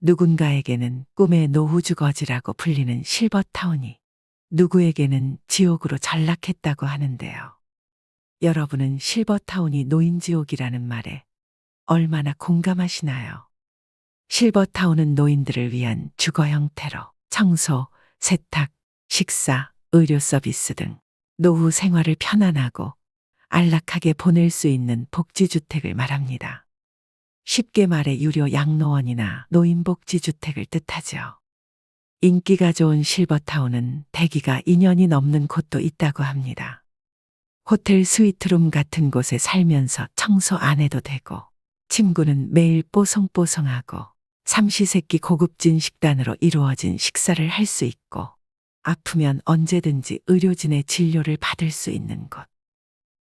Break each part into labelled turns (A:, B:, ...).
A: 누군가에게는 꿈의 노후주거지라고 불리는 실버타운이 누구에게는 지옥으로 전락했다고 하는데요. 여러분은 실버타운이 노인지옥이라는 말에 얼마나 공감하시나요? 실버타운은 노인들을 위한 주거 형태로 청소, 세탁, 식사, 의료 서비스 등 노후 생활을 편안하고 안락하게 보낼 수 있는 복지주택을 말합니다. 쉽게 말해 유료 양로원이나 노인복지주택을 뜻하죠. 인기가 좋은 실버타운은 대기가 2년이 넘는 곳도 있다고 합니다. 호텔 스위트룸 같은 곳에 살면서 청소 안 해도 되고, 침구는 매일 뽀송뽀송하고, 삼시세끼 고급진 식단으로 이루어진 식사를 할 수 있고, 아프면 언제든지 의료진의 진료를 받을 수 있는 곳.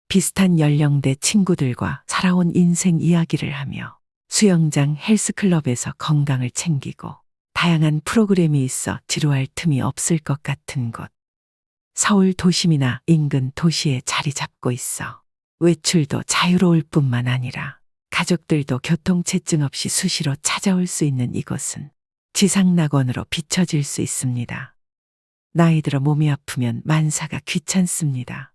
A: 비슷한 연령대 친구들과 살아온 인생 이야기를 하며 수영장 헬스클럽에서 건강을 챙기고 다양한 프로그램이 있어 지루할 틈이 없을 것 같은 곳. 서울 도심이나 인근 도시에 자리 잡고 있어 외출도 자유로울 뿐만 아니라 가족들도 교통체증 없이 수시로 찾아올 수 있는 이곳은 지상낙원으로 비춰질 수 있습니다. 나이 들어 몸이 아프면 만사가 귀찮습니다.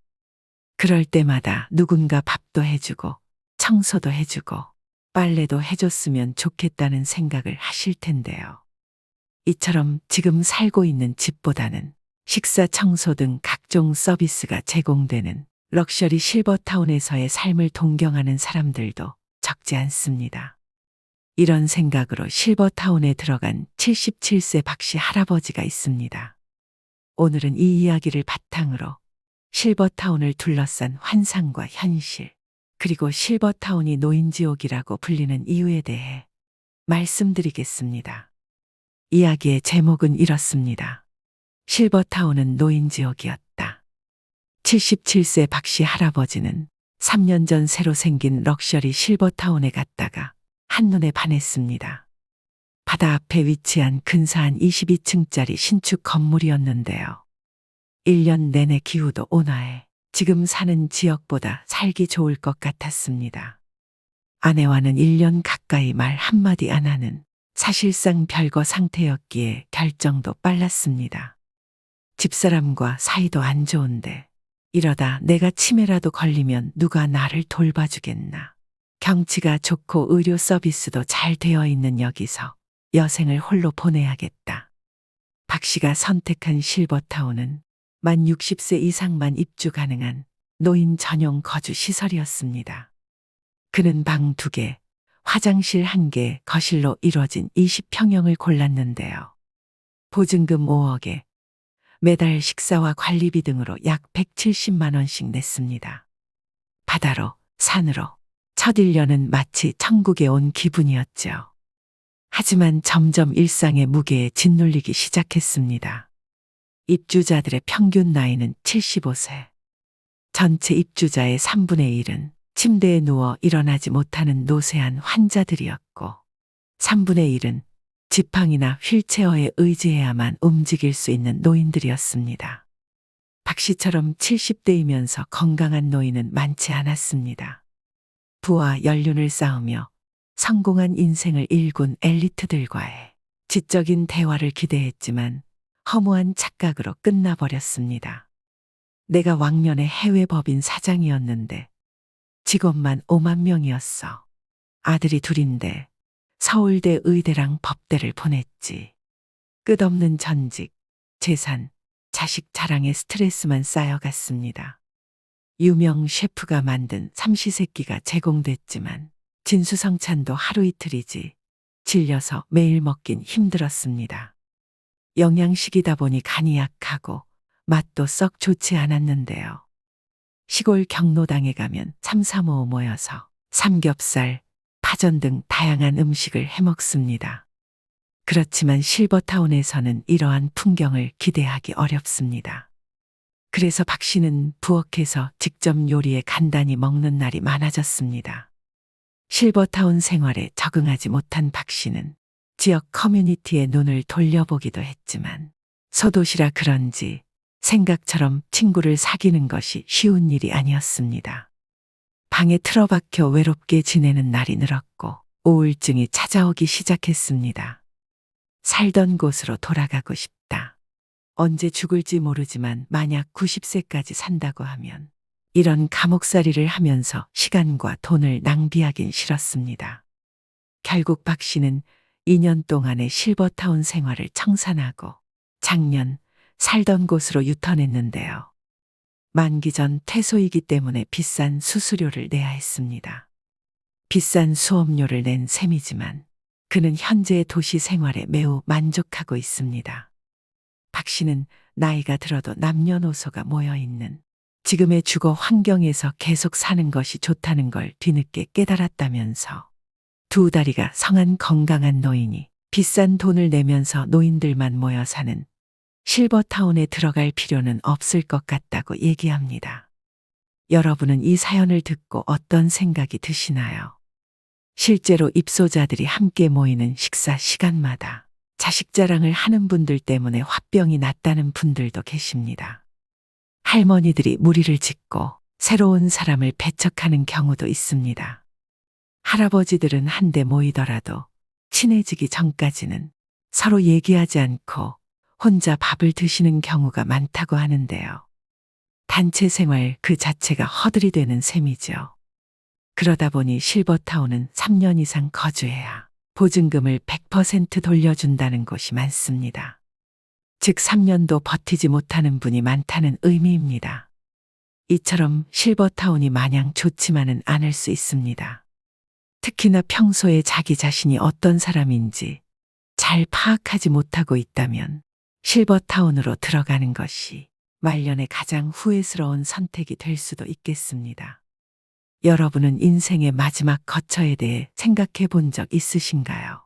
A: 그럴 때마다 누군가 밥도 해주고 청소도 해주고 빨래도 해줬으면 좋겠다는 생각을 하실 텐데요. 이처럼 지금 살고 있는 집보다는 식사, 청소 등 각종 서비스가 제공되는 럭셔리 실버타운에서의 삶을 동경하는 사람들도 적지 않습니다. 이런 생각으로 실버타운에 들어간 77세 박씨 할아버지가 있습니다. 오늘은 이 이야기를 바탕으로 실버타운을 둘러싼 환상과 현실, 그리고 실버타운이 노인지옥이라고 불리는 이유에 대해 말씀드리겠습니다. 이야기의 제목은 이렇습니다. 실버타운은 노인지옥이었다. 77세 박씨 할아버지는 3년 전 새로 생긴 럭셔리 실버타운에 갔다가 한눈에 반했습니다. 바다 앞에 위치한 근사한 22층짜리 신축 건물이었는데요. 1년 내내 기후도 온화해 지금 사는 지역보다 살기 좋을 것 같았습니다. 아내와는 1년 가까이 말 한마디 안 하는 사실상 별거 상태였기에 결정도 빨랐습니다. 집사람과 사이도 안 좋은데 이러다 내가 치매라도 걸리면 누가 나를 돌봐주겠나. 경치가 좋고 의료 서비스도 잘 되어 있는 여기서 여생을 홀로 보내야겠다. 박 씨가 선택한 실버타운은 만 60세 이상만 입주 가능한 노인 전용 거주 시설이었습니다. 그는 방 2개, 화장실 1개, 거실로 이뤄진 20평형을 골랐는데요. 보증금 5억에 매달 식사와 관리비 등으로 약 170만 원씩 냈습니다. 바다로, 산으로 첫 1년은 마치 천국에 온 기분이었죠. 하지만 점점 일상의 무게에 짓눌리기 시작했습니다. 입주자들의 평균 나이는 75세. 전체 입주자의 3분의 1은 침대에 누워 일어나지 못하는 노쇠한 환자들이었고 3분의 1은 지팡이나 휠체어에 의지해야만 움직일 수 있는 노인들이었습니다. 박 씨처럼 70대이면서 건강한 노인은 많지 않았습니다. 부와 연륜을 쌓으며 성공한 인생을 일군 엘리트들과의 지적인 대화를 기대했지만 허무한 착각으로 끝나버렸습니다. 내가 왕년에 해외 법인 사장이었는데 직원만 5만 명이었어. 아들이 2인데 서울대 의대랑 법대를 보냈지. 끝없는 전직, 재산, 자식 자랑에 스트레스만 쌓여갔습니다. 유명 셰프가 만든 삼시세끼가 제공됐지만 진수성찬도 하루 이틀이지 질려서 매일 먹긴 힘들었습니다. 영양식이다 보니 간이 약하고 맛도 썩 좋지 않았는데요. 시골 경로당에 가면 3, 4, 5 모여서 삼겹살, 파전 등 다양한 음식을 해먹습니다. 그렇지만 실버타운에서는 이러한 풍경을 기대하기 어렵습니다. 그래서 박 씨는 부엌에서 직접 요리해 간단히 먹는 날이 많아졌습니다. 실버타운 생활에 적응하지 못한 박 씨는 지역 커뮤니티에 눈을 돌려보기도 했지만 소도시라 그런지 생각처럼 친구를 사귀는 것이 쉬운 일이 아니었습니다. 방에 틀어박혀 외롭게 지내는 날이 늘었고 우울증이 찾아오기 시작했습니다. 살던 곳으로 돌아가고 싶다. 언제 죽을지 모르지만 만약 90세까지 산다고 하면 이런 감옥살이를 하면서 시간과 돈을 낭비하긴 싫었습니다. 결국 박 씨는 2년 동안의 실버타운 생활을 청산하고 작년 살던 곳으로 유턴했는데요. 만기 전 퇴소이기 때문에 비싼 수수료를 내야 했습니다. 비싼 수업료를 낸 셈이지만 그는 현재의 도시 생활에 매우 만족하고 있습니다. 박 씨는 나이가 들어도 남녀노소가 모여 있는 지금의 주거 환경에서 계속 사는 것이 좋다는 걸 뒤늦게 깨달았다면서 두 다리가 성한 건강한 노인이 비싼 돈을 내면서 노인들만 모여 사는 실버타운에 들어갈 필요는 없을 것 같다고 얘기합니다. 여러분은 이 사연을 듣고 어떤 생각이 드시나요? 실제로 입소자들이 함께 모이는 식사 시간마다 자식 자랑을 하는 분들 때문에 화병이 났다는 분들도 계십니다. 할머니들이 무리를 짓고 새로운 사람을 배척하는 경우도 있습니다. 할아버지들은 한데 모이더라도 친해지기 전까지는 서로 얘기하지 않고 혼자 밥을 드시는 경우가 많다고 하는데요. 단체 생활 그 자체가 허들이 되는 셈이죠. 그러다 보니 실버타운은 3년 이상 거주해야 보증금을 100% 돌려준다는 곳이 많습니다. 즉 3년도 버티지 못하는 분이 많다는 의미입니다. 이처럼 실버타운이 마냥 좋지만은 않을 수 있습니다. 특히나 평소에 자기 자신이 어떤 사람인지 잘 파악하지 못하고 있다면 실버타운으로 들어가는 것이 말년에 가장 후회스러운 선택이 될 수도 있겠습니다. 여러분은 인생의 마지막 거처에 대해 생각해 본 적 있으신가요?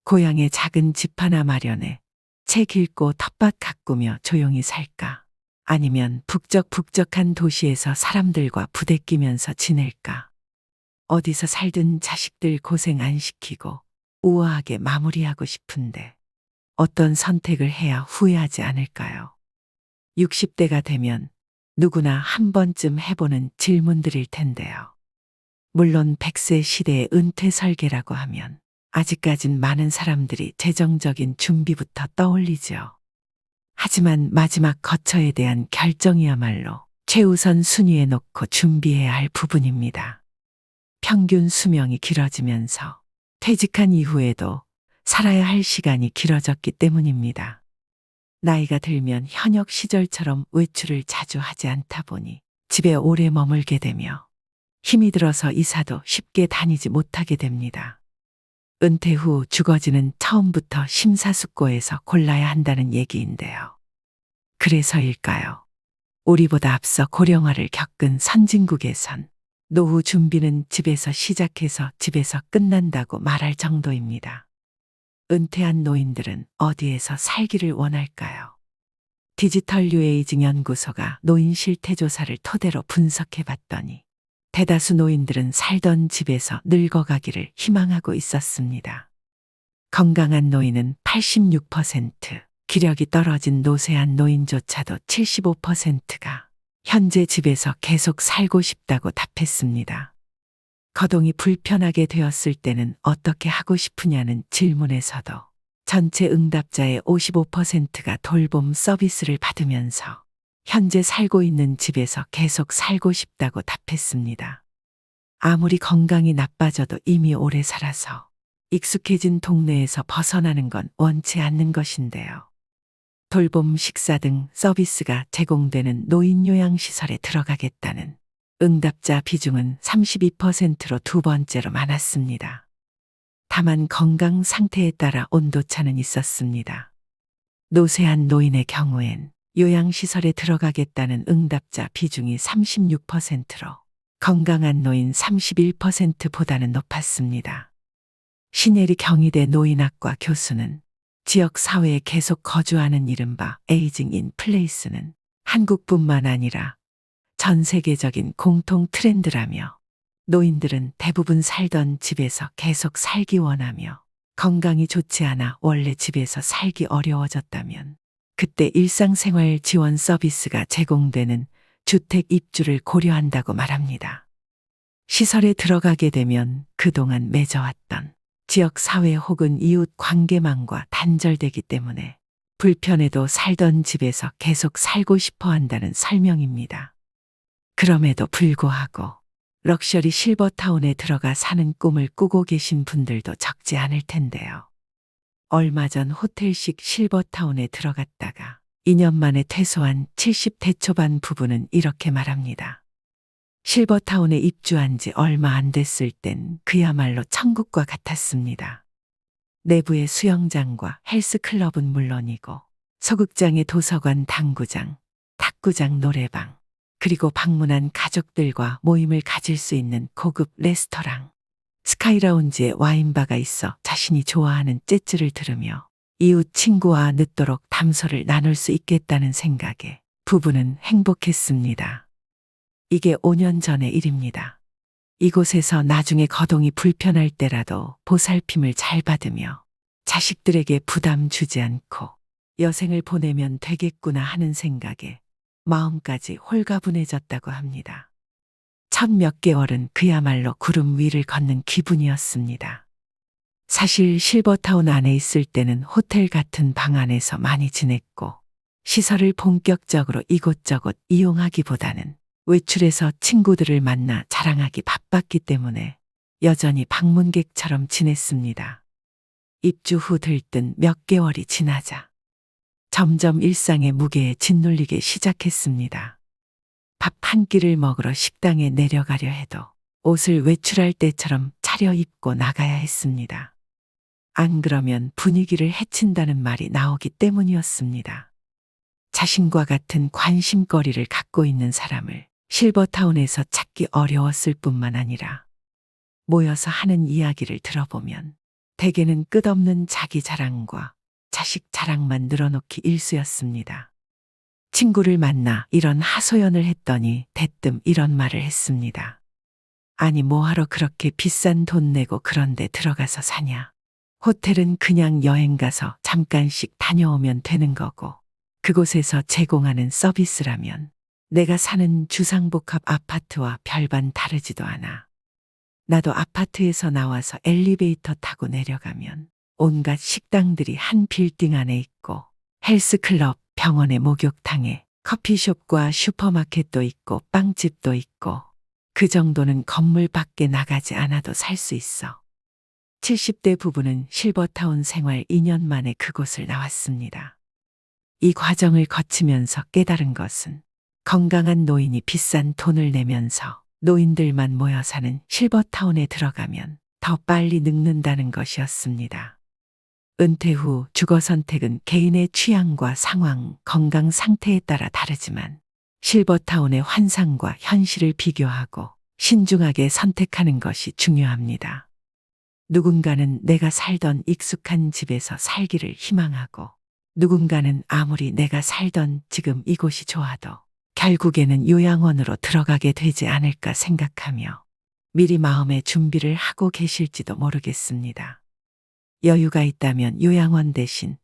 A: 고향에 작은 집 하나 마련해 책 읽고 텃밭 가꾸며 조용히 살까? 아니면 북적북적한 도시에서 사람들과 부대끼면서 지낼까? 어디서 살든 자식들 고생 안 시키고 우아하게 마무리하고 싶은데 어떤 선택을 해야 후회하지 않을까요? 60대가 되면 누구나 한 번쯤 해보는 질문들일 텐데요. 물론 100세 시대의 은퇴 설계라고 하면 아직까진 많은 사람들이 재정적인 준비부터 떠올리죠. 하지만 마지막 거처에 대한 결정이야말로 최우선 순위에 놓고 준비해야 할 부분입니다. 평균 수명이 길어지면서 퇴직한 이후에도 살아야 할 시간이 길어졌기 때문입니다. 나이가 들면 현역 시절처럼 외출을 자주 하지 않다 보니 집에 오래 머물게 되며 힘이 들어서 이사도 쉽게 다니지 못하게 됩니다. 은퇴 후 주거지는 처음부터 심사숙고해서 골라야 한다는 얘기인데요. 그래서일까요? 우리보다 앞서 고령화를 겪은 선진국에선 노후 준비는 집에서 시작해서 집에서 끝난다고 말할 정도입니다. 은퇴한 노인들은 어디에서 살기를 원할까요? 디지털 뉴에이징 연구소가 노인 실태조사를 토대로 분석해 봤더니 대다수 노인들은 살던 집에서 늙어가기를 희망하고 있었습니다. 건강한 노인은 86%, 기력이 떨어진 노쇠한 노인조차도 75%가 현재 집에서 계속 살고 싶다고 답했습니다. 거동이 불편하게 되었을 때는 어떻게 하고 싶으냐는 질문에서도 전체 응답자의 55%가 돌봄 서비스를 받으면서 현재 살고 있는 집에서 계속 살고 싶다고 답했습니다. 아무리 건강이 나빠져도 이미 오래 살아서 익숙해진 동네에서 벗어나는 건 원치 않는 것인데요. 돌봄, 식사 등 서비스가 제공되는 노인요양시설에 들어가겠다는 응답자 비중은 32%로 두 번째로 많았습니다. 다만 건강 상태에 따라 온도차는 있었습니다. 노쇠한 노인의 경우엔 요양시설에 들어가겠다는 응답자 비중이 36%로 건강한 노인 31%보다는 높았습니다. 신예리 경희대 노인학과 교수는 지역 사회에 계속 거주하는 이른바 에이징 인 플레이스는 한국뿐만 아니라 전 세계적인 공통 트렌드라며 노인들은 대부분 살던 집에서 계속 살기 원하며 건강이 좋지 않아 원래 집에서 살기 어려워졌다면 그때 일상생활 지원 서비스가 제공되는 주택 입주를 고려한다고 말합니다. 시설에 들어가게 되면 그동안 맺어왔던 지역 사회 혹은 이웃 관계망과 단절되기 때문에 불편해도 살던 집에서 계속 살고 싶어 한다는 설명입니다. 그럼에도 불구하고 럭셔리 실버타운에 들어가 사는 꿈을 꾸고 계신 분들도 적지 않을 텐데요. 얼마 전 호텔식 실버타운에 들어갔다가 2년 만에 퇴소한 70대 초반 부부는 이렇게 말합니다. 실버타운에 입주한 지 얼마 안 됐을 땐 그야말로 천국과 같았습니다. 내부의 수영장과 헬스클럽은 물론이고 소극장의 도서관, 당구장, 탁구장, 노래방, 그리고 방문한 가족들과 모임을 가질 수 있는 고급 레스토랑, 스카이라운지에 와인바가 있어 자신이 좋아하는 재즈를 들으며 이웃 친구와 늦도록 담소를 나눌 수 있겠다는 생각에 부부는 행복했습니다. 이게 5년 전의 일입니다. 이곳에서 나중에 거동이 불편할 때라도 보살핌을 잘 받으며 자식들에게 부담 주지 않고 여생을 보내면 되겠구나 하는 생각에 마음까지 홀가분해졌다고 합니다. 첫 몇 개월은 그야말로 구름 위를 걷는 기분이었습니다. 사실 실버타운 안에 있을 때는 호텔 같은 방 안에서 많이 지냈고 시설을 본격적으로 이곳저곳 이용하기보다는 외출해서 친구들을 만나 자랑하기 바빴기 때문에 여전히 방문객처럼 지냈습니다. 입주 후 들뜬 몇 개월이 지나자 점점 일상의 무게에 짓눌리기 시작했습니다. 밥 한 끼를 먹으러 식당에 내려가려 해도 옷을 외출할 때처럼 차려입고 나가야 했습니다. 안 그러면 분위기를 해친다는 말이 나오기 때문이었습니다. 자신과 같은 관심거리를 갖고 있는 사람을 실버타운에서 찾기 어려웠을 뿐만 아니라 모여서 하는 이야기를 들어보면 대개는 끝없는 자기 자랑과 자식 자랑만 늘어놓기 일쑤였습니다. 친구를 만나 이런 하소연을 했더니 대뜸 이런 말을 했습니다. 아니 뭐하러 그렇게 비싼 돈 내고 그런 데 들어가서 사냐. 호텔은 그냥 여행 가서 잠깐씩 다녀오면 되는 거고 그곳에서 제공하는 서비스라면 내가 사는 주상복합 아파트와 별반 다르지도 않아. 나도 아파트에서 나와서 엘리베이터 타고 내려가면 온갖 식당들이 한 빌딩 안에 있고 헬스클럽, 병원의 목욕탕에 커피숍과 슈퍼마켓도 있고 빵집도 있고 그 정도는 건물 밖에 나가지 않아도 살 수 있어. 70대 부부는 실버타운 생활 2년 만에 그곳을 나왔습니다. 이 과정을 거치면서 깨달은 것은 건강한 노인이 비싼 돈을 내면서 노인들만 모여 사는 실버타운에 들어가면 더 빨리 늙는다는 것이었습니다. 은퇴 후 주거 선택은 개인의 취향과 상황, 건강 상태에 따라 다르지만 실버타운의 환상과 현실을 비교하고 신중하게 선택하는 것이 중요합니다. 누군가는 내가 살던 익숙한 집에서 살기를 희망하고 누군가는 아무리 내가 살던 지금 이곳이 좋아도 결국에는 요양원으로 들어가게 되지 않을까 생각하며 미리 마음의 준비를 하고 계실지도 모르겠습니다. 여유가 있다면 요양원 대신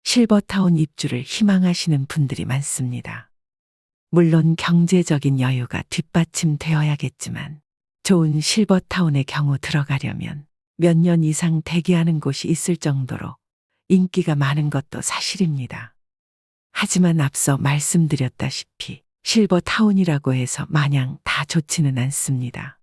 A: 실버타운 입주를 희망하시는 분들이 많습니다. 물론 경제적인 여유가 뒷받침되어야겠지만 좋은 실버타운의 경우 들어가려면 몇 년 이상 대기하는 곳이 있을 정도로 인기가 많은 것도 사실입니다. 하지만 앞서 말씀드렸다시피 실버타운이라고 해서 마냥 다 좋지는 않습니다.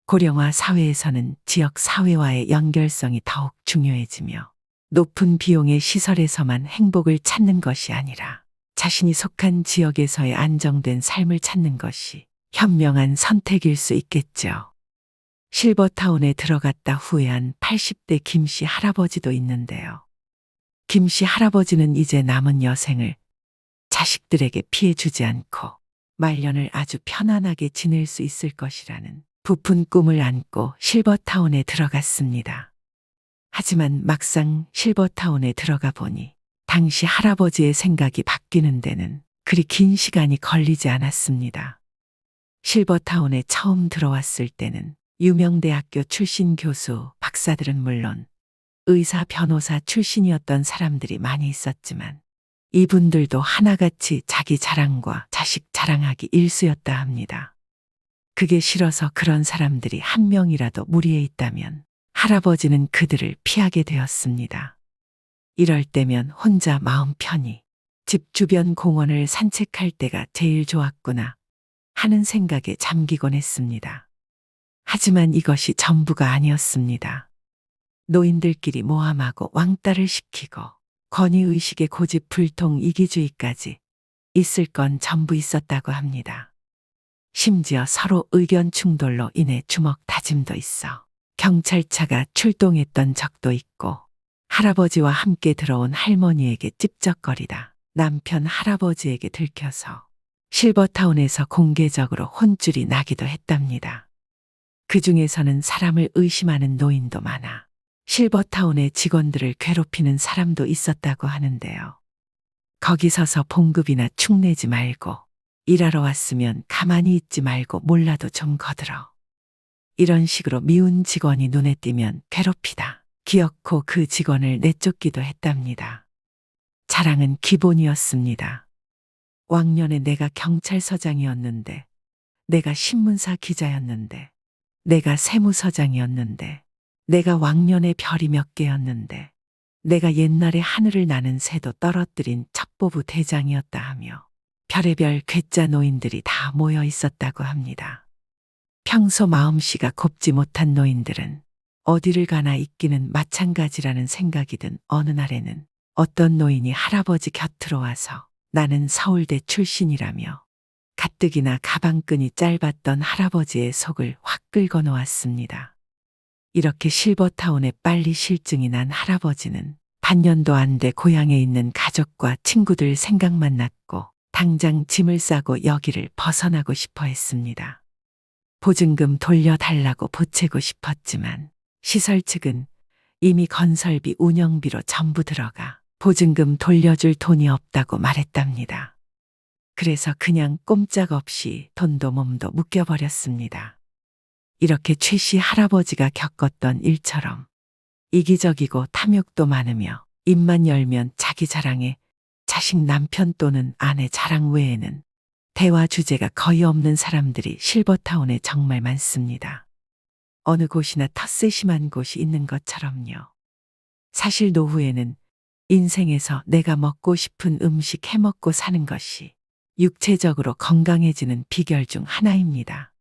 A: 고령화 사회에서는 지역 사회와의 연결성이 더욱 중요해지며 높은 비용의 시설에서만 행복을 찾는 것이 아니라 자신이 속한 지역에서의 안정된 삶을 찾는 것이 현명한 선택일 수 있겠죠. 실버타운에 들어갔다 후회한 80대 김씨 할아버지도 있는데요. 김씨 할아버지는 이제 남은 여생을 자식들에게 피해 주지 않고 말년을 아주 편안하게 지낼 수 있을 것이라는 부푼 꿈을 안고 실버타운에 들어갔습니다. 하지만 막상 실버타운에 들어가 보니 당시 할아버지의 생각이 바뀌는 데는 그리 긴 시간이 걸리지 않았습니다. 실버타운에 처음 들어왔을 때는 유명 대학교 출신 교수, 박사들은 물론 의사, 변호사 출신이었던 사람들이 많이 있었지만 이분들도 하나같이 자기 자랑과 자식 자랑하기 일쑤였다 합니다. 그게 싫어서 그런 사람들이 한 명이라도 무리에 있다면 할아버지는 그들을 피하게 되었습니다. 이럴 때면 혼자 마음 편히 집 주변 공원을 산책할 때가 제일 좋았구나 하는 생각에 잠기곤 했습니다. 하지만 이것이 전부가 아니었습니다. 노인들끼리 모함하고 왕따를 시키고 권위의식의 고집 불통 이기주의까지 있을 건 전부 있었다고 합니다. 심지어 서로 의견 충돌로 인해 주먹 다짐도 있어 경찰차가 출동했던 적도 있고 할아버지와 함께 들어온 할머니에게 찝쩍거리다 남편 할아버지에게 들켜서 실버타운에서 공개적으로 혼쭐이 나기도 했답니다. 그 중에서는 사람을 의심하는 노인도 많아 실버타운의 직원들을 괴롭히는 사람도 있었다고 하는데요. 거기 서서 봉급이나 축내지 말고 일하러 왔으면 가만히 있지 말고 몰라도 좀 거들어. 이런 식으로 미운 직원이 눈에 띄면 괴롭히다. 기어코 그 직원을 내쫓기도 했답니다. 자랑은 기본이었습니다. 왕년에 내가 경찰서장이었는데, 내가 신문사 기자였는데, 내가 세무서장이었는데, 내가 왕년에 별이 몇 개였는데, 내가 옛날에 하늘을 나는 새도 떨어뜨린 첩보부 대장이었다 하며 별의별 괴짜 노인들이 다 모여 있었다고 합니다. 평소 마음씨가 곱지 못한 노인들은 어디를 가나 있기는 마찬가지라는 생각이 든 어느 날에는 어떤 노인이 할아버지 곁으로 와서 나는 서울대 출신이라며 가뜩이나 가방끈이 짧았던 할아버지의 속을 확 긁어 놓았습니다. 이렇게 실버타운에 빨리 실증이 난 할아버지는 반년도 안 돼 고향에 있는 가족과 친구들 생각만 났고 당장 짐을 싸고 여기를 벗어나고 싶어 했습니다. 보증금 돌려달라고 보채고 싶었지만 시설 측은 이미 건설비 운영비로 전부 들어가 보증금 돌려줄 돈이 없다고 말했답니다. 그래서 그냥 꼼짝없이 돈도 몸도 묶여버렸습니다. 이렇게 최 씨 할아버지가 겪었던 일처럼 이기적이고 탐욕도 많으며 입만 열면 자기 자랑에 자식 남편 또는 아내 자랑 외에는 대화 주제가 거의 없는 사람들이 실버타운에 정말 많습니다. 어느 곳이나 텃세 심한 곳이 있는 것처럼요. 사실 노후에는 인생에서 내가 먹고 싶은 음식 해먹고 사는 것이 육체적으로 건강해지는 비결 중 하나입니다.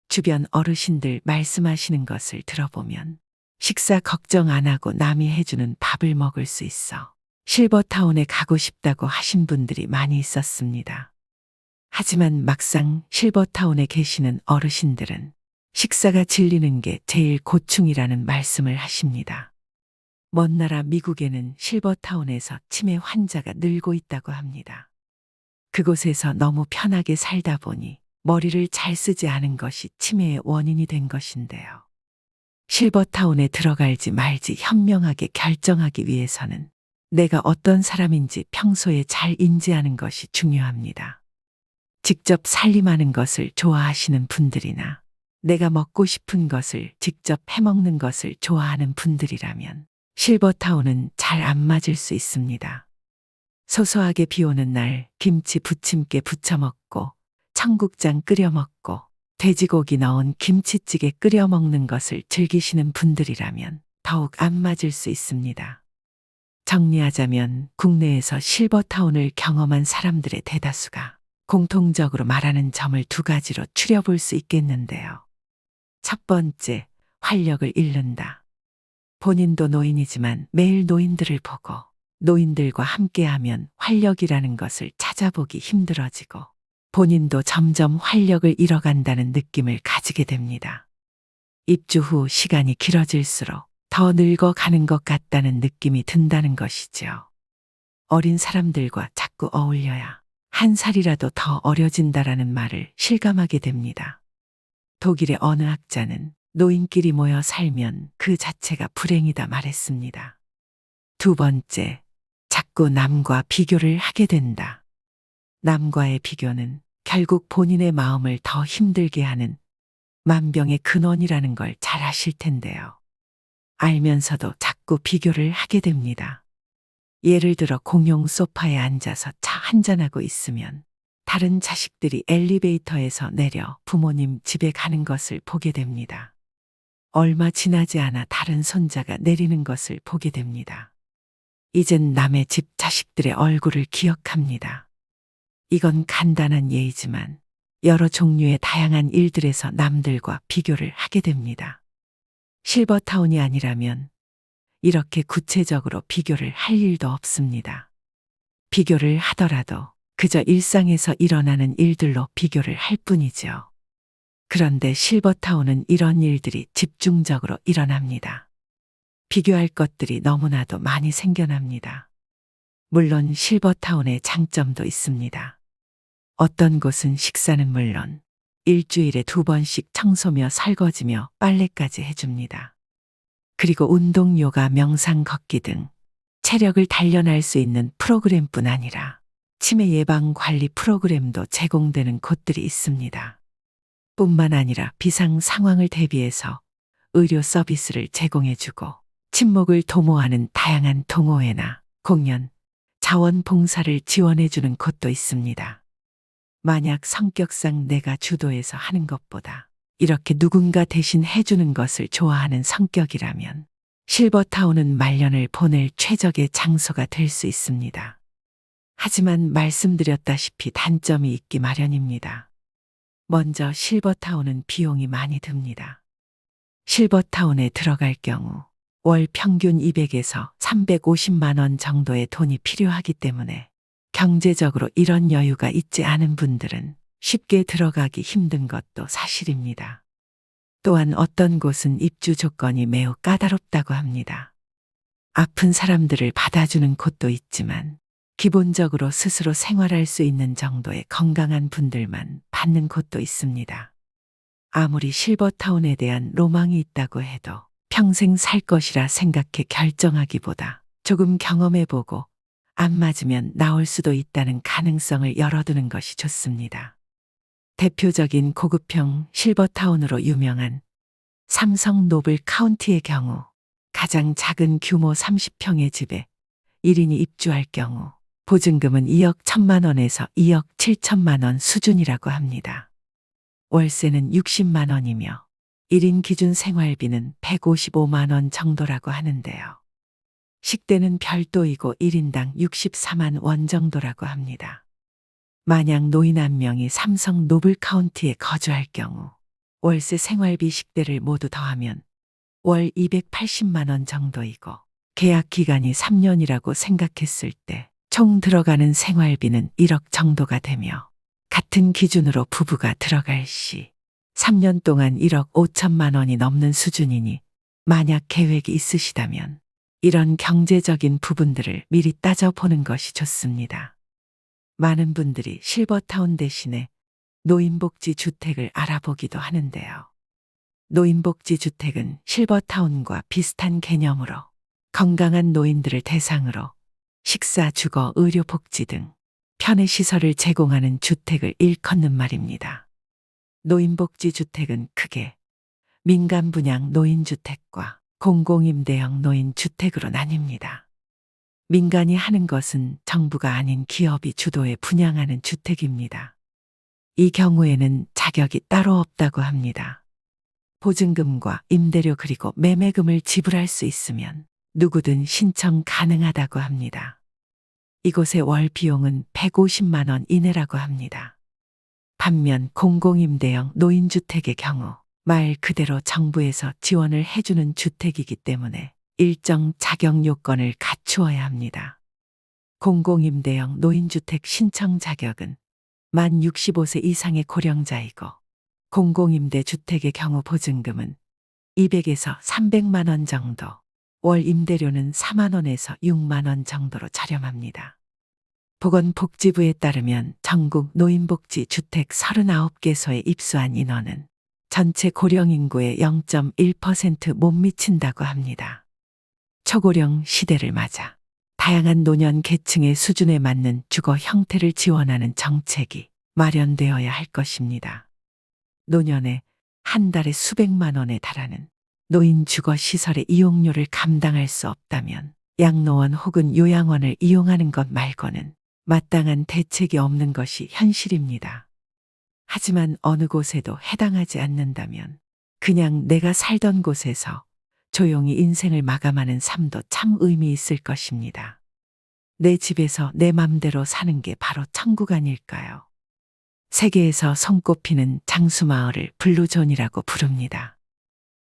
A: 주변 어르신들 말씀하시는 것을 들어보면 식사 걱정 안 하고 남이 해주는 밥을 먹을 수 있어 실버타운에 가고 싶다고 하신 분들이 많이 있었습니다. 하지만 막상 실버타운에 계시는 어르신들은 식사가 질리는 게 제일 고충이라는 말씀을 하십니다. 먼 나라 미국에는 실버타운에서 치매 환자가 늘고 있다고 합니다. 그곳에서 너무 편하게 살다 보니 머리를 잘 쓰지 않은 것이 치매의 원인이 된 것인데요. 실버타운에 들어갈지 말지 현명하게 결정하기 위해서는 내가 어떤 사람인지 평소에 잘 인지하는 것이 중요합니다. 직접 살림하는 것을 좋아하시는 분들이나 내가 먹고 싶은 것을 직접 해먹는 것을 좋아하는 분들이라면 실버타운은 잘 안 맞을 수 있습니다. 소소하게 비 오는 날 김치 부침개 부쳐 먹고 청국장 끓여 먹고 돼지고기 넣은 김치찌개 끓여 먹는 것을 즐기시는 분들이라면 더욱 안 맞을 수 있습니다. 정리하자면 국내에서 실버타운을 경험한 사람들의 대다수가 공통적으로 말하는 점을 두 가지로 추려볼 수 있겠는데요. 첫 번째, 활력을 잃는다. 본인도 노인이지만 매일 노인들을 보고 노인들과 함께하면 활력이라는 것을 찾아보기 힘들어지고 본인도 점점 활력을 잃어간다는 느낌을 가지게 됩니다. 입주 후 시간이 길어질수록 더 늙어가는 것 같다는 느낌이 든다는 것이죠. 어린 사람들과 자꾸 어울려야 한 살이라도 더 어려진다라는 말을 실감하게 됩니다. 독일의 어느 학자는 노인끼리 모여 살면 그 자체가 불행이다 말했습니다. 두 번째, 자꾸 남과 비교를 하게 된다. 남과의 비교는 결국 본인의 마음을 더 힘들게 하는 만병의 근원이라는 걸 잘 아실 텐데요. 알면서도 자꾸 비교를 하게 됩니다. 예를 들어 공용 소파에 앉아서 차 한잔하고 있으면 다른 자식들이 엘리베이터에서 내려 부모님 집에 가는 것을 보게 됩니다. 얼마 지나지 않아 다른 손자가 내리는 것을 보게 됩니다. 이젠 남의 집 자식들의 얼굴을 기억합니다. 이건 간단한 예이지만 여러 종류의 다양한 일들에서 남들과 비교를 하게 됩니다. 실버타운이 아니라면 이렇게 구체적으로 비교를 할 일도 없습니다. 비교를 하더라도 그저 일상에서 일어나는 일들로 비교를 할 뿐이죠. 그런데 실버타운은 이런 일들이 집중적으로 일어납니다. 비교할 것들이 너무나도 많이 생겨납니다. 물론 실버타운의 장점도 있습니다. 어떤 곳은 식사는 물론 일주일에 2번씩 청소며 설거지며 빨래까지 해줍니다. 그리고 운동, 요가, 명상, 걷기 등 체력을 단련할 수 있는 프로그램뿐 아니라 치매 예방 관리 프로그램도 제공되는 곳들이 있습니다. 뿐만 아니라 비상 상황을 대비해서 의료 서비스를 제공해주고 친목을 도모하는 다양한 동호회나 공연, 자원봉사를 지원해주는 곳도 있습니다. 만약 성격상 내가 주도해서 하는 것보다 이렇게 누군가 대신 해주는 것을 좋아하는 성격이라면 실버타운은 말년을 보낼 최적의 장소가 될 수 있습니다. 하지만 말씀드렸다시피 단점이 있기 마련입니다. 먼저 실버타운은 비용이 많이 듭니다. 실버타운에 들어갈 경우 월 평균 200에서 350만 원 정도의 돈이 필요하기 때문에 경제적으로 이런 여유가 있지 않은 분들은 쉽게 들어가기 힘든 것도 사실입니다. 또한 어떤 곳은 입주 조건이 매우 까다롭다고 합니다. 아픈 사람들을 받아주는 곳도 있지만 기본적으로 스스로 생활할 수 있는 정도의 건강한 분들만 받는 곳도 있습니다. 아무리 실버타운에 대한 로망이 있다고 해도 평생 살 것이라 생각해 결정하기보다 조금 경험해보고 안 맞으면 나올 수도 있다는 가능성을 열어두는 것이 좋습니다. 대표적인 고급형 실버타운으로 유명한 삼성 노블 카운티의 경우 가장 작은 규모 30평의 집에 1인이 입주할 경우 보증금은 2억 1천만 원에서 2억 7천만 원 수준이라고 합니다. 월세는 60만 원이며 1인 기준 생활비는 155만 원 정도라고 하는데요. 식대는 별도이고 1인당 64만 원 정도라고 합니다. 만약 노인 한 명이 삼성 노블 카운티에 거주할 경우 월세, 생활비, 식대를 모두 더하면 월 280만 원 정도이고 계약 기간이 3년이라고 생각했을 때 총 들어가는 생활비는 1억 정도가 되며 같은 기준으로 부부가 들어갈 시 3년 동안 1억 5천만 원이 넘는 수준이니 만약 계획이 있으시다면 이런 경제적인 부분들을 미리 따져보는 것이 좋습니다. 많은 분들이 실버타운 대신에 노인복지 주택을 알아보기도 하는데요. 노인복지 주택은 실버타운과 비슷한 개념으로 건강한 노인들을 대상으로 식사, 주거, 의료, 복지 등 편의시설을 제공하는 주택을 일컫는 말입니다. 노인복지 주택은 크게 민간 분양 노인주택과 공공임대형 노인주택으로 나뉩니다. 민간이 하는 것은 정부가 아닌 기업이 주도해 분양하는 주택입니다. 이 경우에는 자격이 따로 없다고 합니다. 보증금과 임대료 그리고 매매금을 지불할 수 있으면 누구든 신청 가능하다고 합니다. 이곳의 월 비용은 150만 원 이내라고 합니다. 반면 공공임대형 노인주택의 경우 말 그대로 정부에서 지원을 해주는 주택이기 때문에 일정 자격 요건을 갖추어야 합니다. 공공임대형 노인주택 신청 자격은 만 65세 이상의 고령자이고 공공임대주택의 경우 보증금은 200에서 300만 원 정도, 월 임대료는 4만 원에서 6만 원 정도로 저렴합니다. 보건복지부에 따르면 전국 노인복지 주택 39개소에 입소한 인원은 전체 고령 인구의 0.1% 못 미친다고 합니다. 초고령 시대를 맞아 다양한 노년 계층의 수준에 맞는 주거 형태를 지원하는 정책이 마련되어야 할 것입니다. 노년에 한 달에 수백만 원에 달하는 노인 주거 시설의 이용료를 감당할 수 없다면 양로원 혹은 요양원을 이용하는 것 말고는 마땅한 대책이 없는 것이 현실입니다. 하지만 어느 곳에도 해당하지 않는다면 그냥 내가 살던 곳에서 조용히 인생을 마감하는 삶도 참 의미 있을 것입니다. 내 집에서 내 맘대로 사는 게 바로 천국 아닐까요? 세계에서 손꼽히는 장수마을을 블루존이라고 부릅니다.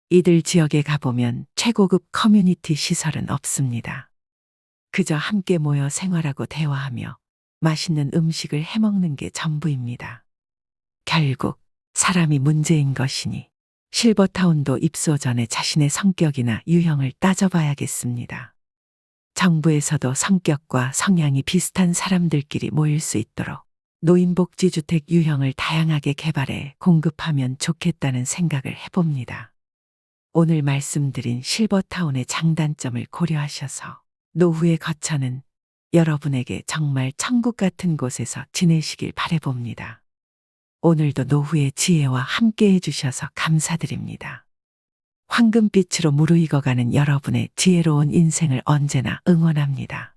A: 이들 지역에 가보면 최고급 커뮤니티 시설은 없습니다. 그저 함께 모여 생활하고 대화하며 맛있는 음식을 해먹는 게 전부입니다. 결국 사람이 문제인 것이니 실버타운도 입소 전에 자신의 성격이나 유형을 따져봐야겠습니다. 정부에서도 성격과 성향이 비슷한 사람들끼리 모일 수 있도록 노인복지주택 유형을 다양하게 개발해 공급하면 좋겠다는 생각을 해봅니다. 오늘 말씀드린 실버타운의 장단점을 고려하셔서 노후의 거처는 여러분에게 정말 천국 같은 곳에서 지내시길 바라봅니다. 오늘도 노후의 지혜와 함께 해주셔서 감사드립니다. 황금빛으로 무르익어가는 여러분의 지혜로운 인생을 언제나 응원합니다.